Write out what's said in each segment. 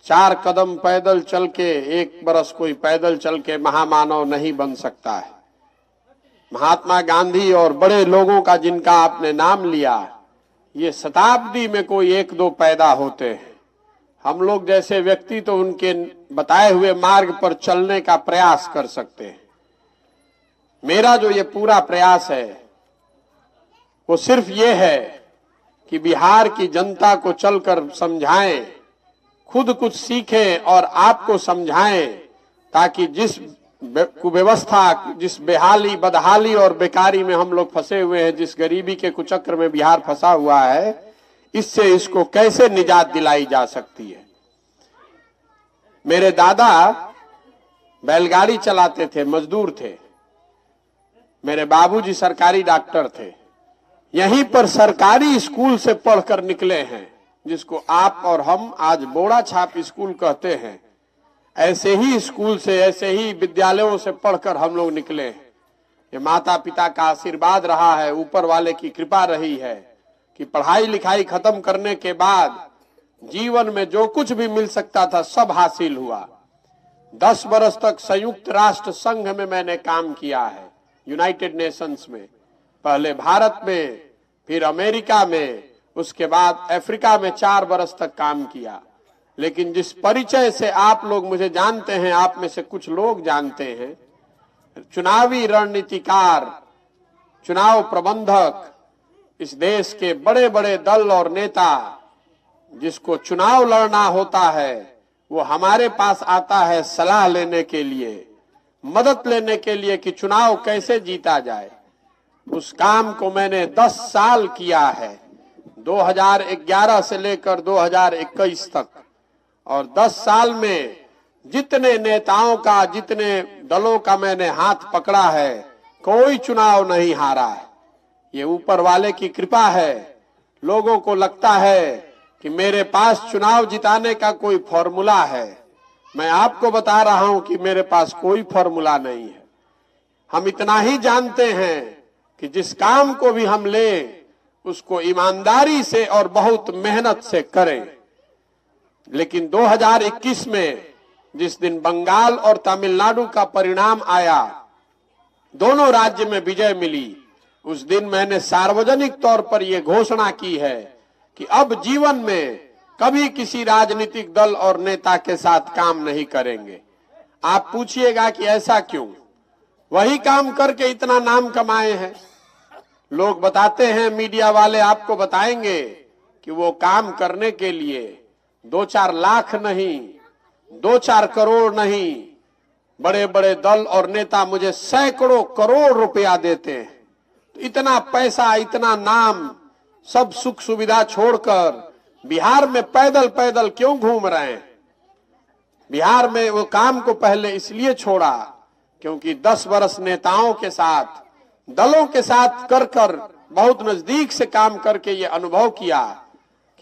4 कदम पैदल चल के 1 बरस कोई पैदल चल के महामानव नहीं बन सकता है। महात्मा गांधी और बड़े लोगों का जिनका आपने नाम लिया, ये शताब्दी में कोई 1-2 पैदा होते हैं। हम लोग जैसे व्यक्ति तो उनके बताए हुए मार्ग पर चलने का प्रयास कर सकते हैं। मेरा जो ये पूरा प्रयास है वो सिर्फ ये है कि बिहार की जनता को चलकर समझाएं, खुद कुछ सीखें और आपको समझाएं, ताकि जिस कुव्यवस्था, जिस बेहाली, बदहाली और बेकारी में हम लोग फंसे हुए हैं, जिस गरीबी के कुचक्र में बिहार फंसा हुआ है, इससे इसको कैसे निजात दिलाई जा सकती है। मेरे दादा बैलगाड़ी चलाते थे, मजदूर थे। मेरे बाबूजी सरकारी डॉक्टर थे। यहीं पर सरकारी स्कूल से पढ़कर निकले हैं, जिसको आप और हम आज बोड़ा छाप स्कूल कहते हैं। ऐसे ही स्कूल से, ऐसे ही विद्यालयों से पढ़कर हम लोग निकले हैं। ये माता पिता का आशीर्वाद रहा है, ऊपर वाले की कृपा रही है कि पढ़ाई लिखाई खत्म करने के बाद जीवन में जो कुछ भी मिल सकता था सब हासिल हुआ। 10 बरस तक संयुक्त राष्ट्र संघ में मैंने काम किया है, यूनाइटेड नेशंस में, पहले भारत में, फिर अमेरिका में, उसके बाद अफ्रीका में 4 बरस तक काम किया। लेकिन जिस परिचय से आप लोग मुझे जानते हैं, आप में से कुछ लोग जानते हैं, चुनावी रणनीतिकार, चुनाव प्रबंधक, इस देश के बड़े बड़े दल और नेता, जिसको चुनाव लड़ना होता है वो हमारे पास आता है सलाह लेने के लिए, मदद लेने के लिए कि चुनाव कैसे जीता जाए। उस काम को मैंने 10 साल किया है, 2011 से लेकर 2021 तक। और 10 साल में जितने नेताओं का, जितने दलों का मैंने हाथ पकड़ा है, कोई चुनाव नहीं हारा है। ये ऊपर वाले की कृपा है। लोगों को लगता है कि मेरे पास चुनाव जिताने का कोई फॉर्मूला है। मैं आपको बता रहा हूं कि मेरे पास कोई फॉर्मूला नहीं है। हम इतना ही जानते हैं कि जिस काम को भी हम लें उसको ईमानदारी से और बहुत मेहनत से करें। लेकिन 2021 में जिस दिन बंगाल और तमिलनाडु का परिणाम आया, दोनों राज्य में विजय मिली, उस दिन मैंने सार्वजनिक तौर पर यह घोषणा की है कि अब जीवन में कभी किसी राजनीतिक दल और नेता के साथ काम नहीं करेंगे। आप पूछिएगा कि ऐसा क्यों? वही काम करके इतना नाम कमाए हैं। लोग बताते हैं, मीडिया वाले आपको बताएंगे कि वो काम करने के लिए 2-4 लाख नहीं, 2-4 करोड़ नहीं, बड़े बड़े दल और नेता मुझे सैकड़ों करोड़ रुपया देते हैं। तो इतना पैसा, इतना नाम, सब सुख सुविधा छोड़कर बिहार में पैदल पैदल क्यों घूम रहे हैं? बिहार में वो काम को पहले इसलिए छोड़ा क्योंकि 10 बरस नेताओं के साथ, दलों के साथ कर बहुत नजदीक से काम करके ये अनुभव किया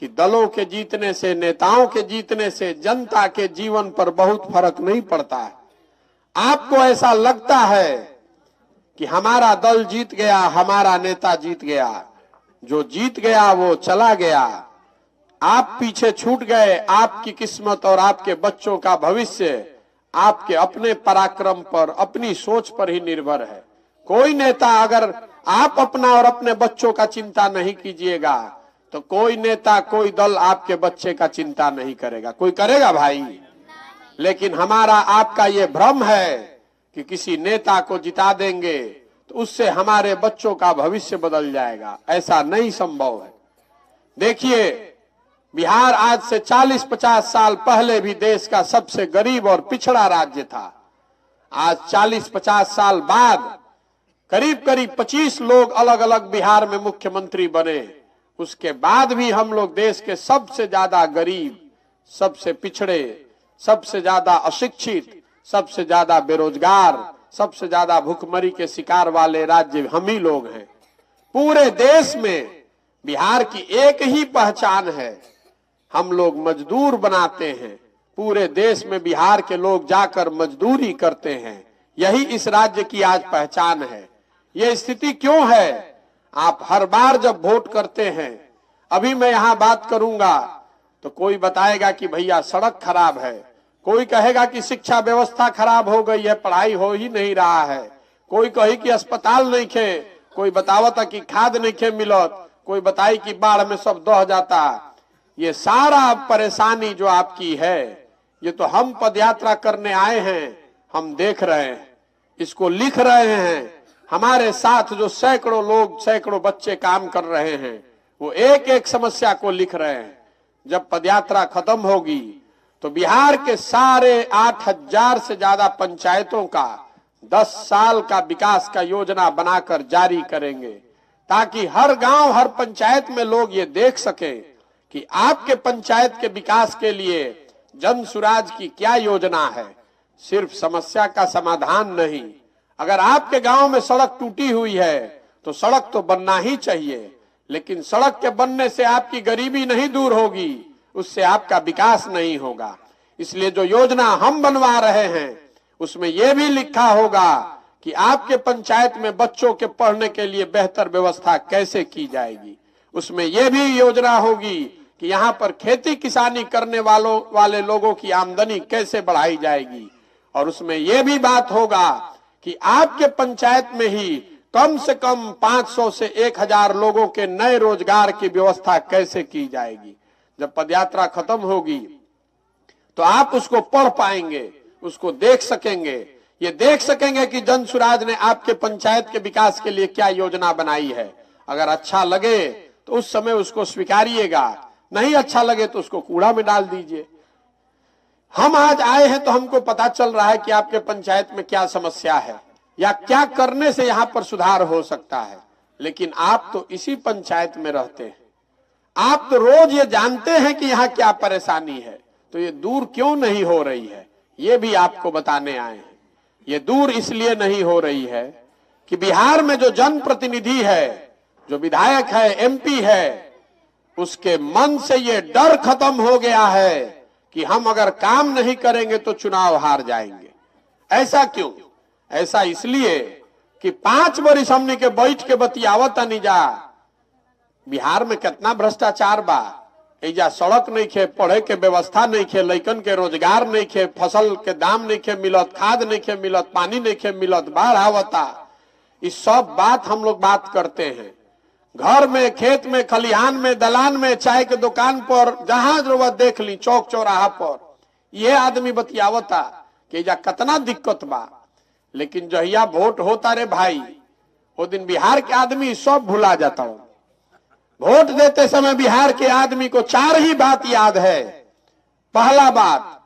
कि दलों के जीतने से, नेताओं के जीतने से जनता के जीवन पर बहुत फर्क नहीं पड़ता है। आपको ऐसा लगता है कि हमारा दल जीत गया, हमारा नेता जीत गया। जो जीत गया वो चला गया, आप पीछे छूट गए। आपकी किस्मत और आपके बच्चों का भविष्य आपके अपने पराक्रम पर, अपनी सोच पर ही निर्भर है। कोई नेता, अगर आप अपना और अपने बच्चों का चिंता नहीं कीजिएगा तो कोई नेता, कोई दल आपके बच्चे का चिंता नहीं करेगा। कोई करेगा भाई? लेकिन हमारा आपका ये भ्रम है कि किसी नेता को जिता देंगे तो उससे हमारे बच्चों का भविष्य बदल जाएगा। ऐसा नहीं संभव है। देखिए, बिहार आज से 40-50 साल पहले भी देश का सबसे गरीब और पिछड़ा राज्य था। आज 40-50 साल बाद करीब करीब 25 लोग अलग अलग बिहार में मुख्यमंत्री बने। उसके बाद भी हम लोग देश के सबसे ज्यादा गरीब, सबसे पिछड़े, सबसे ज्यादा अशिक्षित, सबसे ज्यादा बेरोजगार, सबसे ज्यादा भूखमरी के शिकार वाले राज्य हम ही लोग हैं। पूरे देश में बिहार की एक ही पहचान है, हम लोग मजदूर बनाते हैं। पूरे देश में बिहार के लोग जाकर मजदूरी करते हैं। यही इस राज्य की आज पहचान है। यह स्थिति क्यों है? आप हर बार जब वोट करते हैं, अभी मैं यहां बात करूंगा तो कोई बताएगा कि भैया सड़क खराब है, कोई कहेगा कि शिक्षा व्यवस्था खराब हो गई है, पढ़ाई हो ही नहीं रहा है, कोई कही कि अस्पताल नहीं खे, कोई बतावता कि खाद नहीं खे मिलत, कोई बताई कि बाढ़ में सब दह जाता। ये सारा परेशानी जो आपकी है, ये तो हम पदयात्रा करने आए हैं, हम देख रहे हैं, इसको लिख रहे हैं। हमारे साथ जो सैकड़ों लोग, सैकड़ों बच्चे काम कर रहे हैं, वो एक एक समस्या को लिख रहे हैं। जब पदयात्रा खत्म होगी तो बिहार के सारे 8,000 से ज्यादा पंचायतों का 10 साल का विकास का योजना बनाकर जारी करेंगे, ताकि हर गांव, हर पंचायत में लोग ये देख सके कि आपके पंचायत के विकास के लिए जन सुराज की क्या योजना है। सिर्फ समस्या का समाधान नहीं, अगर आपके गांव में सड़क टूटी हुई है तो सड़क तो बनना ही चाहिए, लेकिन सड़क के बनने से आपकी गरीबी नहीं दूर होगी, उससे आपका विकास नहीं होगा। इसलिए जो योजना हम बनवा रहे हैं उसमें यह भी लिखा होगा कि आपके पंचायत में बच्चों के पढ़ने के लिए बेहतर व्यवस्था कैसे की जाएगी। उसमें यह भी योजना होगी कि यहाँ पर खेती किसानी करने वाले लोगों की आमदनी कैसे बढ़ाई जाएगी। और उसमें यह भी बात होगा कि आपके पंचायत में ही कम से कम 500 से 1000 लोगों के नए रोजगार की व्यवस्था कैसे की जाएगी। जब पदयात्रा खत्म होगी तो आप उसको पढ़ पाएंगे, उसको देख सकेंगे, ये देख सकेंगे कि जन सुराज ने आपके पंचायत के विकास के लिए क्या योजना बनाई है। अगर अच्छा लगे तो उस समय उसको स्वीकारिएगा, नहीं अच्छा लगे तो उसको कूड़ा में डाल दीजिए। हम आज आए हैं तो हमको पता चल रहा है कि आपके पंचायत में क्या समस्या है या क्या करने से यहाँ पर सुधार हो सकता है, लेकिन आप तो इसी पंचायत में रहते हैं, आप तो रोज ये जानते हैं कि यहाँ क्या परेशानी है, तो ये दूर क्यों नहीं हो रही है, ये भी आपको बताने आए हैं। ये दूर इसलिए नहीं हो रही है कि बिहार में जो जनप्रतिनिधि है, जो विधायक है, एमपी है, उसके मन से ये डर खत्म हो गया है कि हम अगर काम नहीं करेंगे तो चुनाव हार जाएंगे। ऐसा क्यों? ऐसा इसलिए कि 5 वर्ष हमने के बैठ के बतियावत नहीं जा, बिहार में कितना भ्रष्टाचार बा, एजा सड़क नहीं खे, पढ़े के व्यवस्था नहीं खे, लइकन के रोजगार नहीं खे, फसल के दाम नहीं खे मिलत, खाद नहीं खे मिलत, पानी नहीं खे मिलत, बाढ़ आवता। इस सब बात हम लोग बात करते हैं, घर में, खेत में, खलिहान में, दलान में, चाय के दुकान पर, जहां जरूरत देख ली, चौक चौराहा पर, ये आदमी बतियावता कि एजा कितना दिक्कत बा। लेकिन जहिया वोट होता रे भाई, वो दिन बिहार के आदमी सब भुला जाता हूं। वोट देते समय बिहार के आदमी को 4 ही बात याद है। पहला बात,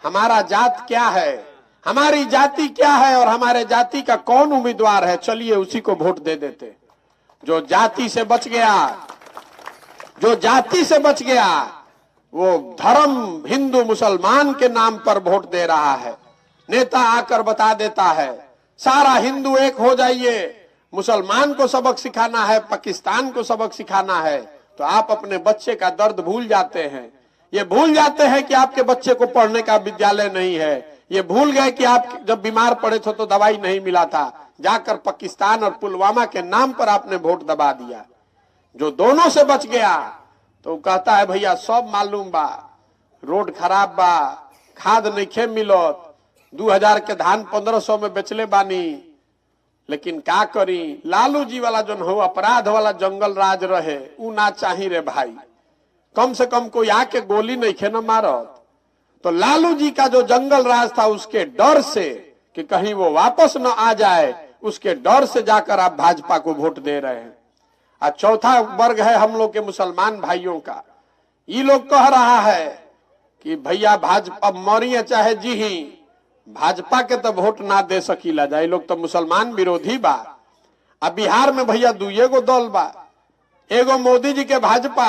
हमारा जात क्या है, हमारी जाति क्या है और हमारे जाति का कौन उम्मीदवार है, चलिए उसी को वोट दे देते। जो जाति से बच गया, जो जाति से बच गया, वो धर्म हिंदू मुसलमान के नाम पर वोट दे रहा है। नेता आकर बता देता है सारा हिंदू एक हो जाइए, मुसलमान को सबक सिखाना है, पाकिस्तान को सबक सिखाना है, तो आप अपने बच्चे का दर्द भूल जाते हैं। ये भूल जाते हैं कि आपके बच्चे को पढ़ने का विद्यालय नहीं है, ये भूल गए कि आप जब बीमार पड़े थे तो दवाई नहीं मिला था, जाकर पाकिस्तान और पुलवामा के नाम पर आपने वोट दबा दिया। जो दोनों से बच गया तो कहता है भैया सब मालूम बा, रोड खराब बा, खाद नहीं खे मिलत, 2000 के धान 1500 में बेचले बानी, लेकिन का करी, लालू जी वाला जो हो अपराध वाला जंगल राज रहे, ऊ ना चाही रे भाई। कम से कम कोई आके गोली नहीं खे न मारत। तो लालू जी का जो जंगल राज था, उसके डर से कि कहीं वो वापस न आ जाए, उसके डर से जाकर आप भाजपा को वोट दे रहे हैं। और चौथा वर्ग है हम लोग के मुसलमान भाइयों का। ये लोग कह रहा है कि भैया भाजपा मरिए चाहे जी ही, भाजपा के तो वोट ना दे सकीला जाए, लोग तो मुसलमान विरोधी बा। अब बिहार में भैया 2 गो दल बा, एगो मोदी जी के भाजपा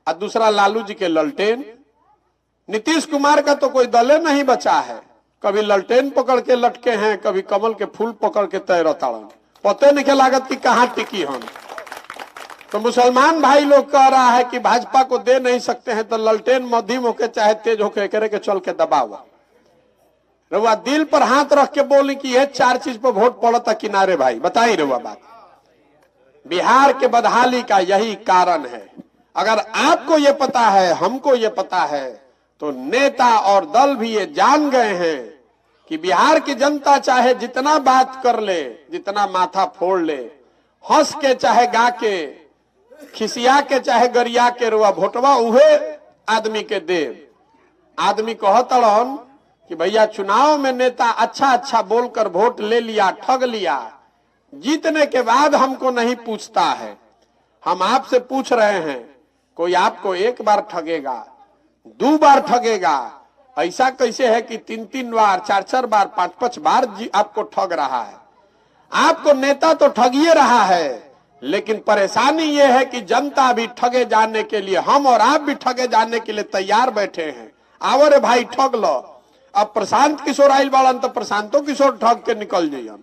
और दूसरा लालू जी के ललटेन। नीतीश कुमार का तो कोई दले नहीं बचा है, कभी ललटेन पकड़ के लटके हैं, कभी कमल के फूल पकड़ के तैरताड़न, पते नहीं लागत कि कहाँ टिकी हम। तो मुसलमान भाई लोग कह रहा है कि भाजपा को दे नहीं सकते हैं तो ललटेन मध्यम होके चाहे तेज होके करे के चल के दबावा। रउआ दिल पर हाथ रख के बोली कि ये 4 चीज पर वोट पड़ता किनारे भाई, बताई रउआ बात। बिहार के बदहाली का यही कारण है। अगर आपको ये पता है, हमको ये पता है, तो नेता और दल भी ये जान गए हैं कि बिहार की जनता चाहे जितना बात कर ले, जितना माथा फोड़ ले, हंस के चाहे गा के, खिसिया के चाहे गरिया के, रुआ भोटवा उहे आदमी के देव। आदमी कहतड़न कि भैया चुनाव में नेता अच्छा अच्छा बोलकर वोट ले लिया, ठग लिया, जीतने के बाद हमको नहीं पूछता है। हम आपसे पूछ रहे हैं, कोई आपको एक बार ठगेगा, 2 बार ठगेगा, ऐसा कैसे है कि 3-3 बार, 4-4 बार, 5-5 बार आपको ठग रहा है? आपको नेता तो ठगिए रहा है, लेकिन परेशानी यह है कि जनता भी ठगे जाने के लिए, हम और आप भी ठगे जाने के लिए तैयार बैठे हैं। आओ रे भाई ठग लो। अब प्रशांत किशोर आइल बाड़न तो प्रशांतो किशोर ठग के निकल जाइए।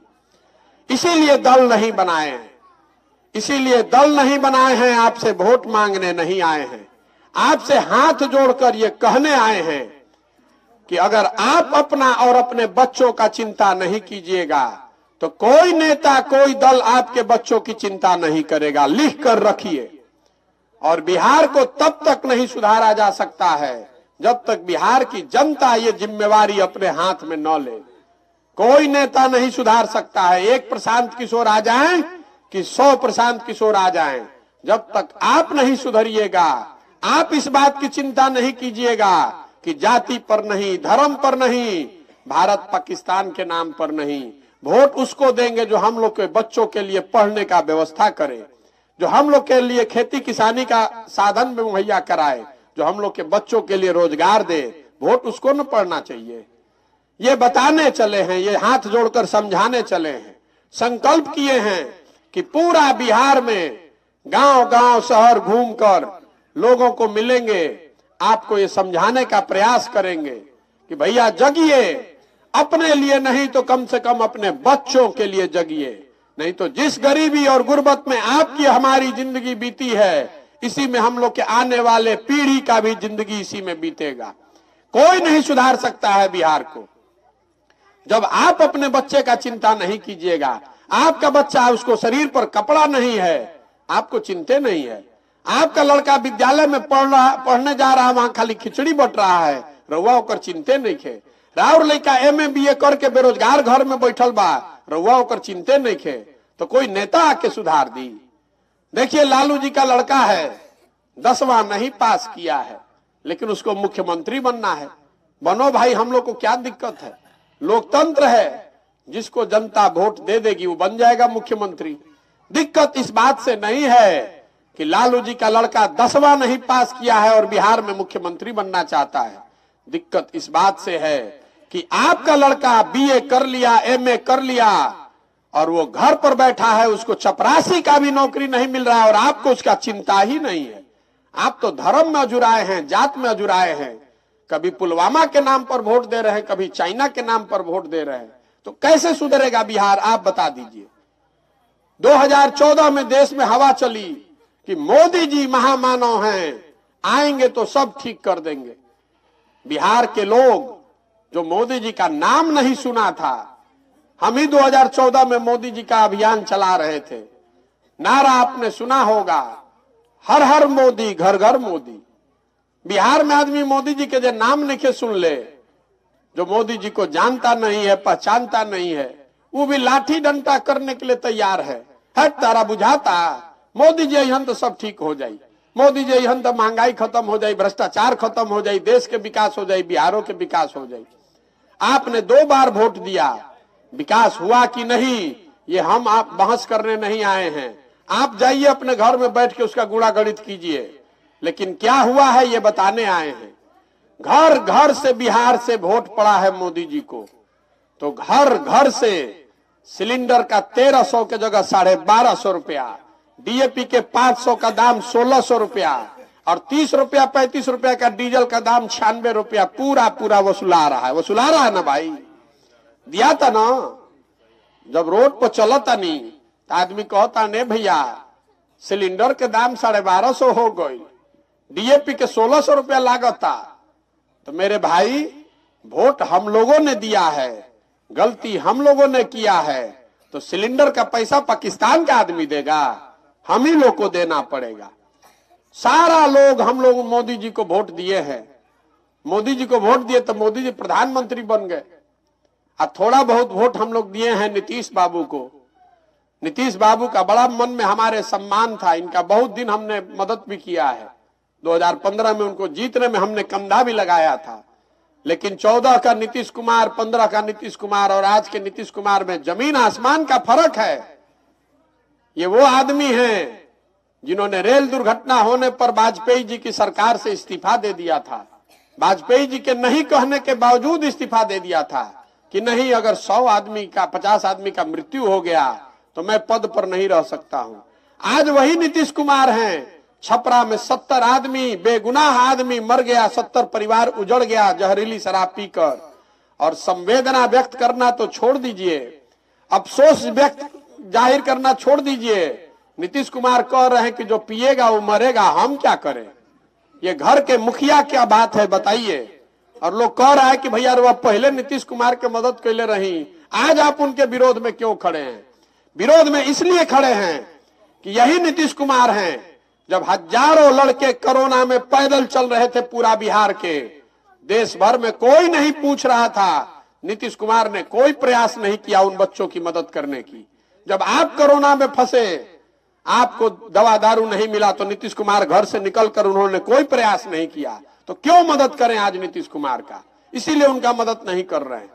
इसीलिए दल नहीं बनाए हैं, इसीलिए दल नहीं बनाए हैं, आपसे वोट मांगने नहीं आए हैं, आपसे हाथ जोड़कर ये कहने आए हैं कि अगर आप अपना और अपने बच्चों का चिंता नहीं कीजिएगा तो कोई नेता, कोई दल आपके बच्चों की चिंता नहीं करेगा। लिख कर रखिए। और बिहार को तब तक नहीं सुधारा जा सकता है जब तक बिहार की जनता ये जिम्मेवारी अपने हाथ में न ले। कोई नेता नहीं सुधार सकता है। एक प्रशांत किशोर आ जाएं कि 100 प्रशांत किशोर आ जाएं, जब तक आप नहीं सुधरिएगा, आप इस बात की चिंता नहीं कीजिएगा कि जाति पर नहीं, धर्म पर नहीं, भारत पाकिस्तान के नाम पर नहीं, वोट उसको देंगे जो हम लोग के बच्चों के लिए पढ़ने का व्यवस्था करे, जो हम लोग के लिए खेती किसानी का साधन में मुहैया कराए, जो हम लोग के बच्चों के लिए रोजगार दे। वोट उसको न पढ़ना चाहिए। ये बताने चले हैं, ये हाथ जोड़कर समझाने चले हैं, संकल्प किए हैं कि पूरा बिहार में गांव गांव शहर घूमकर लोगों को मिलेंगे, आपको ये समझाने का प्रयास करेंगे कि भैया जगिए, अपने लिए नहीं तो कम से कम अपने बच्चों के लिए जगिए। नहीं तो जिस गरीबी और गुर्बत में आपकी हमारी जिंदगी बीती है, इसी में हम लोग के आने वाले पीढ़ी का भी जिंदगी इसी में बीतेगा। कोई नहीं सुधार सकता है बिहार को जब आप अपने बच्चे का चिंता नहीं कीजिएगा। आपका बच्चा, उसको शरीर पर कपड़ा नहीं है, आपको चिंता नहीं है। आपका लड़का विद्यालय में पढ़ने जा रहा है, वहां खाली खिचड़ी बट रहा है, रउआ ओकर चिंते नहीं खे। राउर लड़का MA BA करके बेरोजगार घर में बैठल बा, रउआ ओकर चिंते नहीं खे। तो कोई नेता आके सुधार दी। देखिए लालू जी का लड़का है, 10वां नहीं पास किया है, लेकिन उसको मुख्यमंत्री बनना है। बनो भाई, हम लोग को क्या दिक्कत है? लोकतंत्र है, जिसको जनता वोट दे देगी वो बन जाएगा मुख्यमंत्री। दिक्कत इस बात से नहीं है कि लालू जी का लड़का 10वां नहीं पास किया है और बिहार में मुख्यमंत्री बनना चाहता है। दिक्कत इस बात से है कि आपका लड़का BA कर लिया, MA कर लिया और वो घर पर बैठा है, उसको चपरासी का भी नौकरी नहीं मिल रहा है और आपको उसका चिंता ही नहीं है। आप तो धर्म में अजुराए हैं, जात में अजुराए हैं। कभी पुलवामा के नाम पर वोट दे रहे हैं, कभी चाइना के नाम पर वोट दे रहे हैं। तो कैसे सुधरेगा बिहार, आप बता दीजिए। 2014 में देश में हवा चली कि मोदी जी महामानव हैं, आएंगे तो सब ठीक कर देंगे। बिहार के लोग जो मोदी जी का नाम नहीं सुना था, हम ही 2014 में मोदी जी का अभियान चला रहे थे। नारा आपने सुना होगा, हर हर मोदी, घर घर मोदी। बिहार में आदमी मोदी जी के जो नाम नहीं सुन ले, जो मोदी जी को जानता नहीं है, पहचानता नहीं है, वो भी लाठी डंडा करने के लिए तैयार है। हट तारा बुझाता, मोदी जी यहां तो सब ठीक हो जाए, मोदी जी यहां तो महंगाई खत्म हो जाए, भ्रष्टाचार खत्म हो जाए, देश के विकास हो जाए, बिहारों के विकास हो जाए। आपने 2 बार वोट दिया, विकास हुआ कि नहीं ये हम आप बहस करने नहीं आए हैं। आप जाइए अपने घर में बैठ के उसका गुणा गणित कीजिए, लेकिन क्या हुआ है ये बताने आए हैं। घर घर से बिहार से वोट पड़ा है मोदी जी को, तो घर घर से सिलेंडर का 1300 के जगह 1250 रुपया, DAP के 500 का दाम 1600 रुपया और 30 रुपया 35 रुपया का डीजल का दाम 96 रुपया पूरा पूरा वसूला रहा है ना भाई। दिया था ना। जब रोड पर चलता नहीं तो आदमी कहता नहीं भैया सिलेंडर के दाम 1250 हो गई, DAP के 1600 रुपया लागता। तो मेरे भाई वोट हम लोगों ने दिया है, गलती हम लोगों ने किया है, तो सिलेंडर का पैसा पाकिस्तान का आदमी देगा, हम ही लोग को देना पड़ेगा। सारा लोग हम लोग मोदी जी को वोट दिए हैं, मोदी जी को वोट दिए तो मोदी जी प्रधानमंत्री बन गए। और थोड़ा बहुत वोट हम लोग दिए हैं नीतीश बाबू को। नीतीश बाबू का बड़ा मन में हमारे सम्मान था, इनका बहुत दिन हमने मदद भी किया है। 2015 में उनको जीतने में हमने कंधा भी लगाया था, लेकिन 14 का नीतीश कुमार, 15 का नीतीश कुमार और आज के नीतीश कुमार में जमीन आसमान का फर्क है। ये वो आदमी हैं जिन्होंने रेल दुर्घटना होने पर वाजपेयी जी की सरकार से इस्तीफा दे दिया था। वाजपेयी जी के नहीं कहने के बावजूद इस्तीफा दे दिया था कि नहीं, अगर 100 आदमी का 50 आदमी का मृत्यु हो गया तो मैं पद पर नहीं रह सकता हूं। आज वही नीतीश कुमार हैं। छपरा में 70 आदमी, बेगुनाह आदमी मर गया, 70 परिवार उजड़ गया जहरीली शराब पीकर। और संवेदना व्यक्त करना तो छोड़ दीजिए, अफसोस व्यक्त जाहिर करना छोड़ दीजिए। नीतीश कुमार कह रहे हैं कि जो पिएगा वो मरेगा, हम क्या करें? ये घर के मुखिया क्या बात है बताइए। और लोग कह रहा है कि भैया वो पहले नीतीश कुमार के मदद कैले रही, आज आप उनके विरोध में क्यों खड़े हैं? विरोध में इसलिए खड़े हैं कि यही नीतीश कुमार हैं। जब हजारों लड़के कोरोना में पैदल चल रहे थे पूरा बिहार के, देश भर में कोई नहीं पूछ रहा था, नीतीश कुमार ने कोई प्रयास नहीं किया उन बच्चों की मदद करने की। जब आप कोरोना में फंसे, आपको दवा दारू नहीं मिला, तो नीतीश कुमार घर से निकलकर उन्होंने कोई प्रयास नहीं किया। तो क्यों मदद करें आज नीतीश कुमार का? इसीलिए उनका मदद नहीं कर रहे हैं।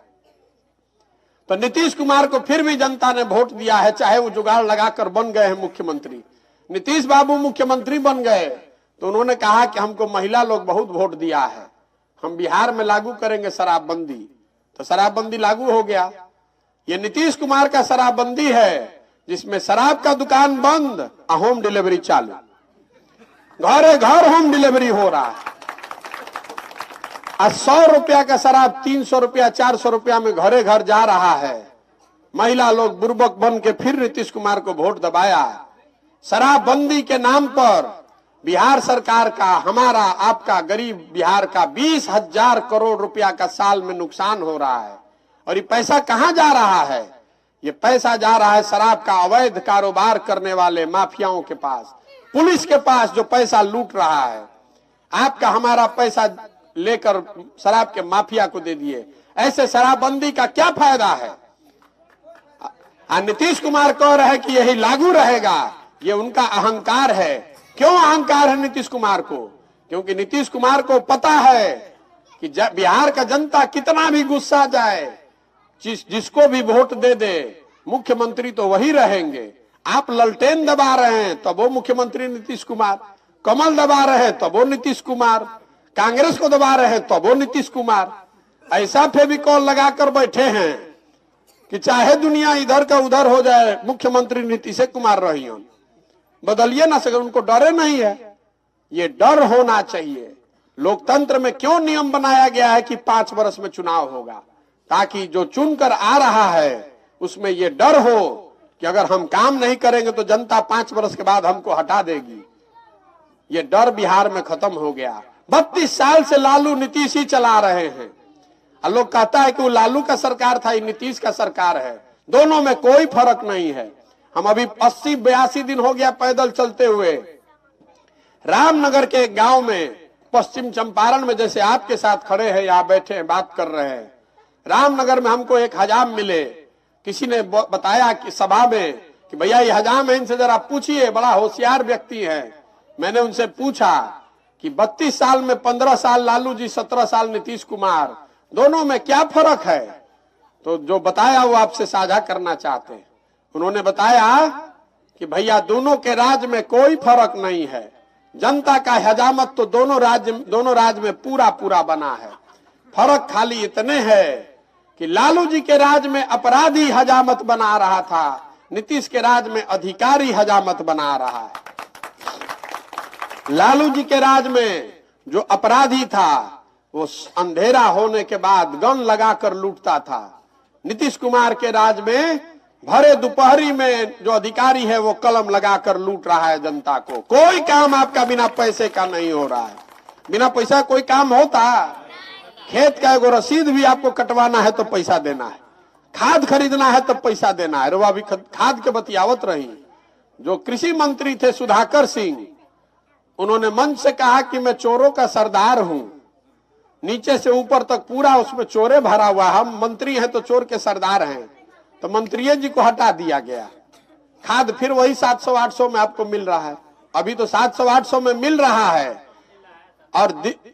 तो नीतीश कुमार को फिर भी जनता ने वोट दिया है, चाहे वो जुगाड़ लगाकर बन गए हैं मुख्यमंत्री। नीतीश बाबू मुख्यमंत्री बन गए तो उन्होंने कहा कि हमको महिला लोग बहुत वोट दिया है, हम बिहार में लागू करेंगे शराबबंदी। तो शराबबंदी लागू हो गया। ये नीतीश कुमार का शराबबंदी है जिसमें शराब का दुकान बंद, होम डिलीवरी चालू, घरे घर होम डिलीवरी हो रहा है। 100 रुपया का शराब 300 रुपया 400 रुपया में घरे घर जा रहा है। महिला लोग बुर्बक बन के फिर नीतीश कुमार को वोट दबाया। शराबबंदी के नाम पर बिहार सरकार का, हमारा, आपका, गरीब बिहार का 20,000 करोड़ रुपया का साल में नुकसान हो रहा है। और ये पैसा कहां जा रहा है? ये पैसा जा रहा है शराब का अवैध कारोबार करने वाले माफियाओं के पास, पुलिस के पास, जो पैसा लूट रहा है। आपका हमारा पैसा लेकर शराब के माफिया को दे दिए। ऐसे शराबबंदी का क्या फायदा है? नीतीश कुमार कह रहे हैं कि यही लागू रहेगा, ये उनका अहंकार है। क्यों अहंकार है नीतीश कुमार को? क्योंकि नीतीश कुमार को पता है कि बिहार का जनता कितना भी गुस्सा जाए, जिसको भी वोट दे दे, मुख्यमंत्री तो वही रहेंगे। आप ललटेन दबा रहे हैं तब वो मुख्यमंत्री नीतीश कुमार, कमल दबा रहे हैं तब वो नीतीश कुमार, कांग्रेस को दबा रहे हैं तब वो नीतीश कुमार। ऐसा फेविकॉल लगाकर बैठे हैं कि चाहे दुनिया इधर का उधर हो जाए, मुख्यमंत्री नीतीश कुमार रही हो, बदलिए ना सके। उनको डरे नहीं है। ये डर होना चाहिए। लोकतंत्र में क्यों नियम बनाया गया है कि 5 वर्ष में चुनाव होगा? ताकि जो चुनकर आ रहा है उसमें ये डर हो कि अगर हम काम नहीं करेंगे तो जनता 5 वर्ष के बाद हमको हटा देगी। ये डर बिहार में खत्म हो गया। 32 साल से लालू नीतीश ही चला रहे हैं। और लोग कहता है कि वो लालू का सरकार था, ये नीतीश का सरकार है। दोनों में कोई फर्क नहीं है। हम अभी 80-82 दिन हो गया पैदल चलते हुए रामनगर के गांव में, पश्चिम चंपारण में, जैसे आपके साथ खड़े हैं, यहाँ बैठे हैं, बात कर रहे हैं। रामनगर में हमको एक हजाम मिले। किसी ने बताया कि सभा में कि भैया ये हजाम है, इनसे जरा पूछिए, बड़ा होशियार व्यक्ति है। मैंने उनसे पूछा कि 32 साल में 15 साल लालू जी, 17 साल नीतीश कुमार, दोनों में क्या फर्क है? तो जो बताया वो आपसे साझा करना चाहते हैं। उन्होंने बताया कि भैया दोनों के राज में कोई फर्क नहीं है। जनता का हजामत तो दोनों राज्य में पूरा पूरा बना है। फर्क खाली इतने है कि लालू जी के राज में अपराधी हजामत बना रहा था, नीतीश के राज में अधिकारी हजामत बना रहा है। लालू जी के राज में जो अपराधी था वो अंधेरा होने के बाद गन लगाकर लूटता था। नीतीश कुमार के राज में भरे दोपहरी में जो अधिकारी है वो कलम लगाकर लूट रहा है जनता को। कोई काम आपका बिना पैसे का नहीं हो रहा है। बिना पैसा कोई काम होता? खेत का एगो रसीद भी आपको कटवाना है तो पैसा देना है, खाद खरीदना है तो पैसा देना है। रो अभी खाद के बतियावत रही। जो कृषि मंत्री थे सुधाकर सिंह, उन्होंने मंच से कहा कि मैं चोरों का सरदार हूं, नीचे से ऊपर तक पूरा उसमें चोरे भरा हुआ, हम मंत्री हैं तो चोर के सरदार हैं। तो मंत्री जी को हटा दिया गया। खाद फिर वही 700-800 में आपको मिल रहा है। अभी तो 700-800 में मिल रहा है और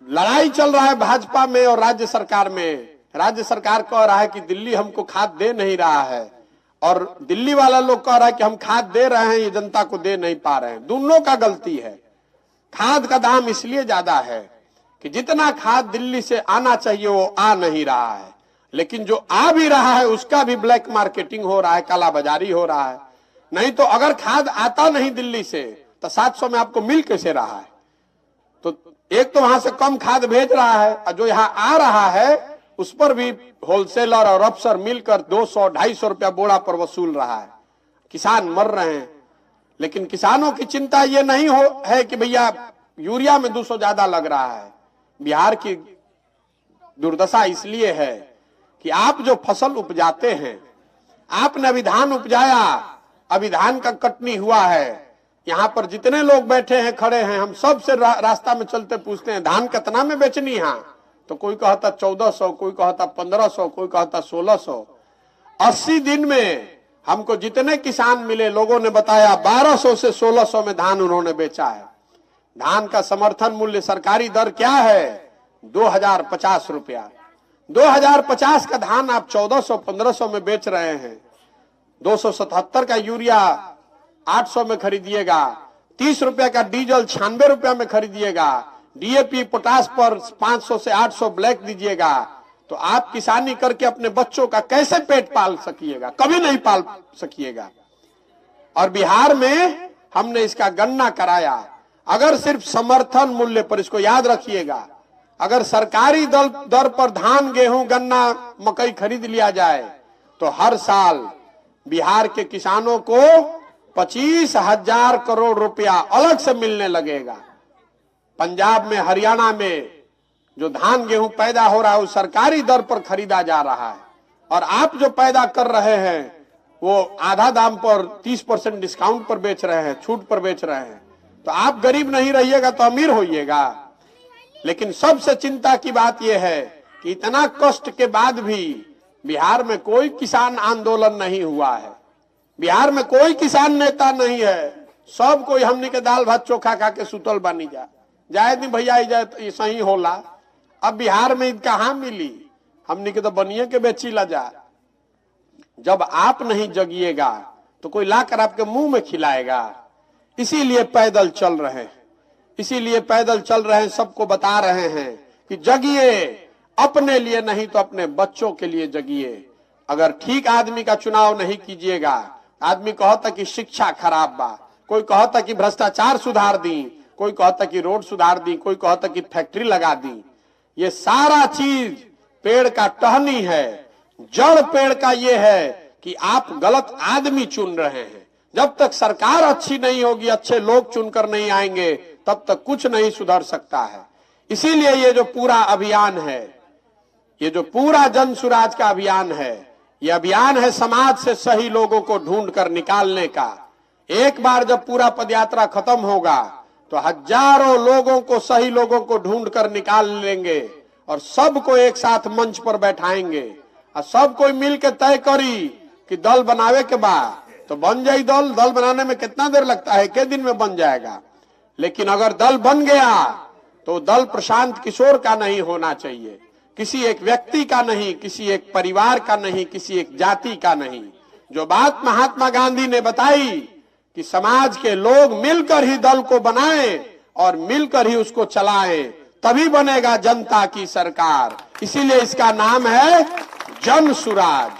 लड़ाई चल रहा है भाजपा में और राज्य सरकार में। राज्य सरकार कह रहा है कि दिल्ली हमको खाद दे नहीं रहा है और दिल्ली वाला लोग कह रहा है कि हम खाद दे रहे हैं, ये जनता को दे नहीं पा रहे हैं। दोनों का गलती है। खाद का दाम इसलिए ज्यादा है कि जितना खाद दिल्ली से आना चाहिए वो आ नहीं रहा है, लेकिन जो आ भी रहा है उसका भी ब्लैक मार्केटिंग हो रहा है, कालाबाजारी हो रहा है। नहीं तो अगर खाद आता नहीं दिल्ली से तो 700 में आपको मिल कैसे रहा है? तो एक तो वहां से कम खाद भेज रहा है और जो यहाँ आ रहा है उस पर भी होलसेलर और अफसर मिलकर 200-250 रुपया बोरा पर वसूल रहा है। किसान मर रहे हैं, लेकिन किसानों की चिंता ये नहीं है कि भैया यूरिया में 200 ज्यादा लग रहा है। बिहार की दुर्दशा इसलिए है कि आप जो फसल उपजाते हैं, आपने अभी धान उपजाया, अभी धान का कटनी हुआ है। यहाँ पर जितने लोग बैठे हैं, खड़े हैं, हम सबसे रास्ता में चलते पूछते हैं धान कितना में बेचनी है? तो कोई कहता 1400, कोई कहता 1500, कोई कहता 1600। 80 दिन में हमको जितने किसान मिले, लोगों ने बताया 1200 से 1600 में धान उन्होंने बेचा है। धान का समर्थन मूल्य सरकारी दर क्या है? 2050 रुपया। 2050 का धान आप 1400-1500 में बेच रहे हैं। 277 का यूरिया 800 में खरीदिएगा, 30 रुपया का डीजल 96 रुपया में खरीदिएगा, डीएपी पोटास पर 500 से 800 ब्लैक दीजिएगा, तो आप किसानी करके अपने बच्चों का कैसे पेट पाल सकिएगा? कभी नहीं पाल सकिएगा। और बिहार में हमने इसका गणना कराया। अगर सिर्फ समर्थन मूल्य पर, इसको याद रखिएगा, अगर सरकारी दर पर धान, गेहूं, गन्ना, मकई खरीद लिया जाए तो हर साल बिहार के किसानों को 25,000 करोड़ रुपया अलग से मिलने लगेगा। पंजाब में, हरियाणा में जो धान गेहूं पैदा हो रहा है वो सरकारी दर पर खरीदा जा रहा है, और आप जो पैदा कर रहे हैं वो आधा दाम पर 30% डिस्काउंट पर बेच रहे हैं, छूट पर बेच रहे हैं। तो आप गरीब नहीं रहिएगा तो अमीर होइएगा। लेकिन सबसे चिंता की बात यह है कि इतना कष्ट के बाद भी बिहार में कोई किसान आंदोलन नहीं हुआ है। बिहार में कोई किसान नेता नहीं है। सब कोई हमने के दाल भात चोखा खा के सुतल बनी जाए नहीं भैया, जाए तो सही होला। अब बिहार में ईद कहाँ मिली? हमने के तो बनिए के बेची ला जा। जब आप नहीं जगिएगा तो कोई लाकर आपके मुंह में खिलाएगा। इसीलिए पैदल चल रहे हैं, इसीलिए पैदल चल रहे हैं, सबको बता रहे हैं कि जगिए, अपने लिए नहीं तो अपने बच्चों के लिए जगिए। अगर ठीक आदमी का चुनाव नहीं कीजिएगा, आदमी कहता कि शिक्षा खराब बा, कोई कहता कि भ्रष्टाचार सुधार दी, कोई कहता कि रोड सुधार दी, कोई कहता कि फैक्ट्री लगा दी। ये सारा चीज पेड़ का टहनी है। जड़ पेड़ का ये है कि आप गलत आदमी चुन रहे हैं। जब तक सरकार अच्छी नहीं होगी, अच्छे लोग चुनकर नहीं आएंगे, तब तक कुछ नहीं सुधर सकता है। इसीलिए ये जो पूरा अभियान है, ये जो पूरा जन सुराज का अभियान है, ये अभियान है समाज से सही लोगों को ढूंढ कर निकालने का। एक बार जब पूरा पदयात्रा खत्म होगा तो हजारों लोगों को, सही लोगों को ढूंढ कर निकाल लेंगे और सबको एक साथ मंच पर बैठाएंगे और सब कोई मिल के तय करी कि दल बनावे के बाद तो बन जाए दल। दल बनाने में कितना देर लगता है? एक दिन में बन जाएगा। लेकिन अगर दल बन गया तो दल प्रशांत किशोर का नहीं होना चाहिए, किसी एक व्यक्ति का नहीं, किसी एक परिवार का नहीं, किसी एक जाति का नहीं। जो बात महात्मा गांधी ने बताई कि समाज के लोग मिलकर ही दल को बनाएं और मिलकर ही उसको चलाएं, तभी बनेगा जनता की सरकार। इसीलिए इसका नाम है जन सुराज।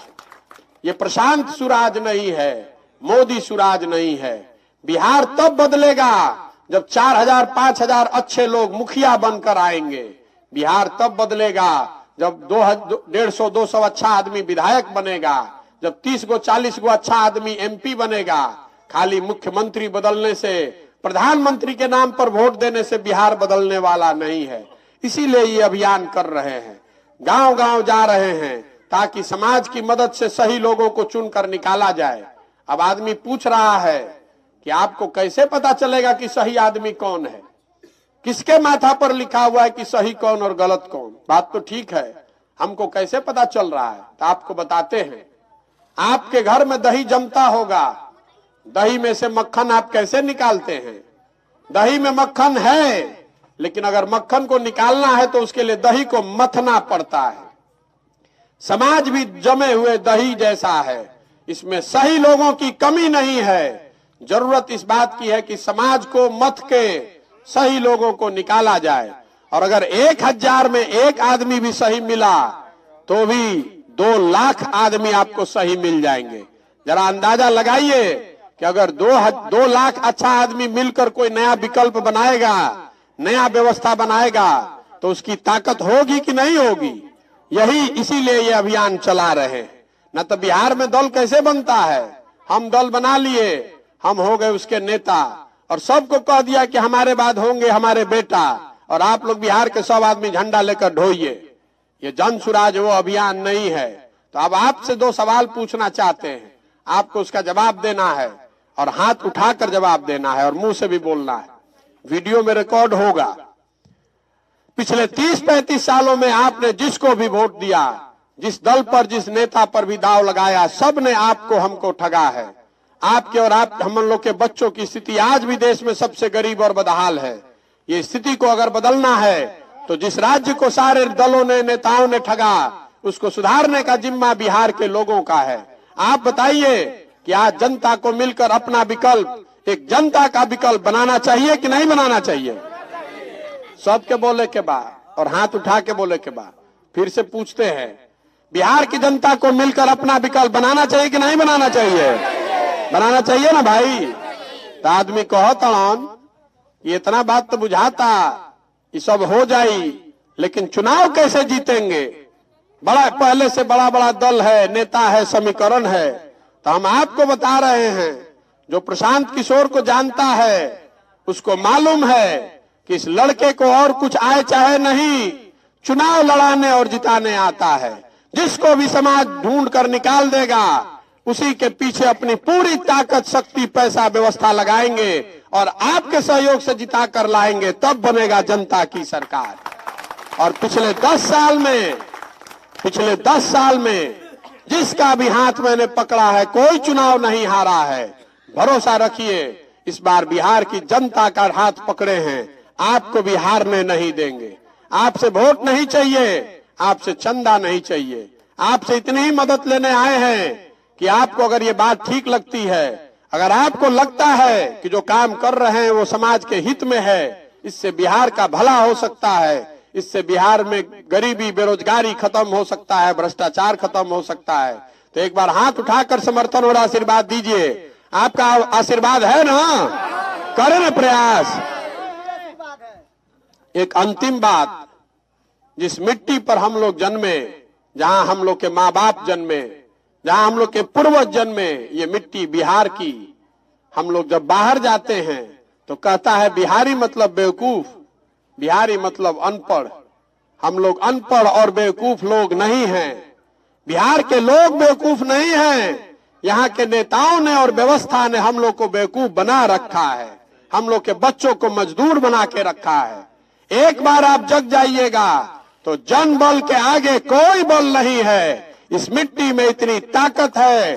ये प्रशांत सुराज नहीं है, मोदी सुराज नहीं है। बिहार तब बदलेगा जब 4,000-5,000 अच्छे लोग मुखिया बनकर आएंगे। बिहार तब बदलेगा जब 150-200 अच्छा आदमी विधायक बनेगा, जब 30 गो 40 गो अच्छा आदमी एमपी बनेगा। खाली मुख्यमंत्री बदलने से, प्रधानमंत्री के नाम पर वोट देने से बिहार बदलने वाला नहीं है। इसीलिए ये अभियान कर रहे हैं, गांव गांव जा रहे हैं, ताकि समाज की मदद से सही लोगों को चुनकर निकाला जाए। अब आदमी पूछ रहा है कि आपको कैसे पता चलेगा कि सही आदमी कौन है? किसके माथा पर लिखा हुआ है कि सही कौन और गलत कौन? बात तो ठीक है, हमको कैसे पता चल रहा है? तो आपको बताते हैं। आपके घर में दही जमता होगा, दही में से मक्खन आप कैसे निकालते हैं? दही में मक्खन है, लेकिन अगर मक्खन को निकालना है तो उसके लिए दही को मथना पड़ता है। समाज भी जमे हुए दही जैसा है, इसमें सही लोगों की कमी नहीं है। जरूरत इस बात की है कि समाज को मथ के सही लोगों को निकाला जाए। और अगर 1000 में एक आदमी भी सही मिला तो भी 2 लाख आदमी आपको सही मिल जाएंगे। जरा अंदाजा लगाइए कि अगर 2 लाख अच्छा आदमी मिलकर कोई नया विकल्प बनाएगा, नया व्यवस्था बनाएगा, तो उसकी ताकत होगी कि नहीं होगी? यही इसीलिए ये अभियान चला रहे हैं। न तो बिहार में दल कैसे बनता है, हम दल बना लिए, हम हो गए उसके नेता और सबको कह दिया कि हमारे बाद होंगे हमारे बेटा, और आप लोग बिहार के सब आदमी झंडा लेकर ढोइए। ये जन सुराज वो अभियान नहीं है। तो अब आपसे 2 सवाल पूछना चाहते हैं, आपको उसका जवाब देना है और हाथ उठाकर जवाब देना है और मुंह से भी बोलना है। वीडियो में रिकॉर्ड होगा। पिछले 30-35 सालों में आपने जिसको भी वोट दिया, जिस दल पर, जिस नेता पर भी दाव लगाया, सब ने आपको हमको ठगा है। आपके और हम लोग के बच्चों की स्थिति आज भी देश में सबसे गरीब और बदहाल है। ये स्थिति को अगर बदलना है तो जिस राज्य को सारे दलों ने, नेताओं ने ठगा, उसको सुधारने का जिम्मा बिहार के लोगों का है। आप बताइए कि आज जनता को मिलकर अपना विकल्प, एक जनता का विकल्प बनाना चाहिए कि नहीं बनाना चाहिए? सबके बोले के बाद और हाथ उठा के बोले के बाद फिर से पूछते हैं, बिहार की जनता को मिलकर अपना विकल्प बनाना चाहिए कि नहीं बनाना चाहिए? बनाना चाहिए ना भाई। तो आदमी कहो तड़न, ये इतना बात तो बुझाता, ये सब हो जाई, लेकिन चुनाव कैसे जीतेंगे? बड़ा पहले से बड़ा बड़ा दल है, नेता है, समीकरण है। तो हम आपको बता रहे हैं, जो प्रशांत किशोर को जानता है उसको मालूम है कि इस लड़के को और कुछ आए चाहे नहीं, चुनाव लड़ाने और जिताने आता है। जिसको भी समाज ढूंढ कर निकाल देगा, उसी के पीछे अपनी पूरी ताकत, शक्ति, पैसा, व्यवस्था लगाएंगे और आपके सहयोग से जिता कर लाएंगे, तब बनेगा जनता की सरकार। और पिछले 10 साल में जिसका भी हाथ मैंने पकड़ा है, कोई चुनाव नहीं हारा है। भरोसा रखिए, इस बार बिहार की जनता का हाथ पकड़े हैं, आपको भी हारने नहीं देंगे। आपसे वोट नहीं चाहिए, आपसे चंदा नहीं चाहिए, आपसे इतनी ही मदद लेने आए हैं कि आपको अगर ये बात ठीक लगती है, अगर आपको लगता है कि जो काम कर रहे हैं वो समाज के हित में है, इससे बिहार का भला हो सकता है, इससे बिहार में गरीबी, बेरोजगारी खत्म हो सकता है, भ्रष्टाचार खत्म हो सकता है, तो एक बार हाथ उठाकर समर्थन और आशीर्वाद दीजिए। आपका आशीर्वाद है ना? करें ना प्रयास। एक अंतिम बात, जिस मिट्टी पर हम लोग जन्मे, जहां हम लोग के माँ बाप जन्मे, जहां हम लोग के पूर्वज जन्मे, ये मिट्टी बिहार की। हम लोग जब बाहर जाते हैं तो कहता है बिहारी मतलब बेवकूफ, बिहारी मतलब अनपढ़। हम लोग अनपढ़ और बेवकूफ लोग नहीं हैं। बिहार के लोग बेवकूफ नहीं हैं, यहाँ के नेताओं ने और व्यवस्था ने हम लोग को बेवकूफ बना रखा है, हम लोग के बच्चों को मजदूर बना के रखा है। एक बार आप जग जाइएगा तो जन बल के आगे कोई बल नहीं है। इस मिट्टी में इतनी ताकत है,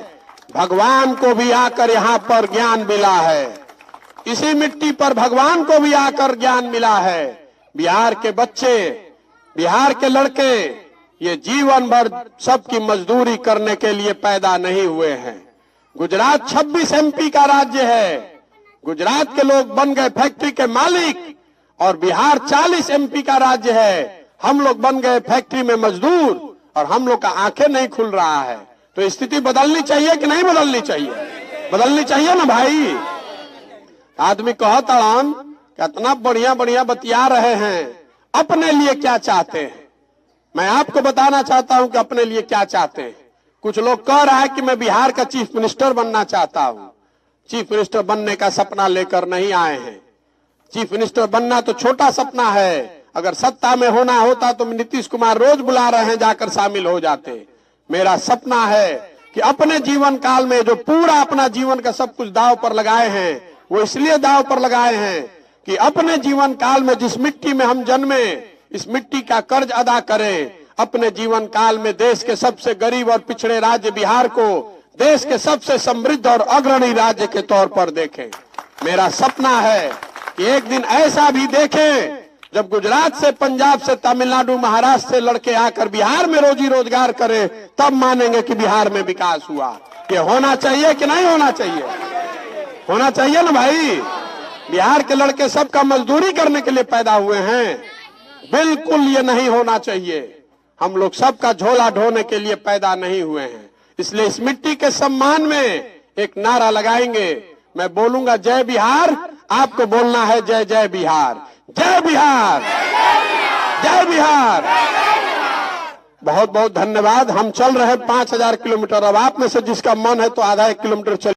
भगवान को भी आकर यहाँ पर ज्ञान मिला है। इसी मिट्टी पर भगवान को भी आकर ज्ञान मिला है। बिहार के बच्चे, बिहार के लड़के ये जीवन भर सबकी मजदूरी करने के लिए पैदा नहीं हुए हैं। गुजरात 26 MP का राज्य है, गुजरात के लोग बन गए फैक्ट्री के मालिक, और बिहार 40 MP का राज्य है, हम लोग बन गए फैक्ट्री में मजदूर, और हम लोग का आंखें नहीं खुल रहा है। तो स्थिति बदलनी चाहिए कि नहीं बदलनी चाहिए? बदलनी चाहिए ना भाई। आदमी कहता हम कितना बढ़िया बढ़िया बतिया रहे हैं, अपने लिए क्या चाहते हैं? मैं आपको बताना चाहता हूं कि अपने लिए क्या चाहते हैं। कुछ लोग कह रहा है कि मैं बिहार का चीफ मिनिस्टर बनना चाहता हूं। चीफ मिनिस्टर बनने का सपना लेकर नहीं आए हैं। चीफ मिनिस्टर बनना तो छोटा सपना है, अगर सत्ता में होना होता तो नीतीश कुमार रोज बुला रहे हैं, जाकर शामिल हो जाते। मेरा सपना है कि अपने जीवन काल में जो पूरा अपना जीवन का सब कुछ दांव पर लगाए हैं, वो इसलिए दांव पर लगाए हैं कि अपने जीवन काल में जिस मिट्टी में हम जन्मे, इस मिट्टी का कर्ज अदा करें। अपने जीवन काल में देश के सबसे गरीब और पिछड़े राज्य बिहार को देश के सबसे समृद्ध और अग्रणी राज्य के तौर पर देखें। मेरा सपना है कि एक दिन ऐसा भी देखें जब गुजरात से, पंजाब से, तमिलनाडु, महाराष्ट्र से लड़के आकर बिहार में रोजी रोजगार करें, तब मानेंगे कि बिहार में विकास हुआ। ये होना चाहिए कि नहीं होना चाहिए? होना चाहिए ना भाई। बिहार के लड़के सबका मजदूरी करने के लिए पैदा हुए हैं, बिल्कुल ये नहीं होना चाहिए। हम लोग सबका झोला ढोने के लिए पैदा नहीं हुए हैं। इसलिए इस मिट्टी के सम्मान में एक नारा लगाएंगे। मैं बोलूंगा जय बिहार, आपको बोलना है जय जय बिहार। जय बिहार, जय बिहार। बहुत बहुत धन्यवाद। हम चल रहे 5000 किलोमीटर। अब आप में से जिसका मन है तो आधा 1 किलोमीटर चल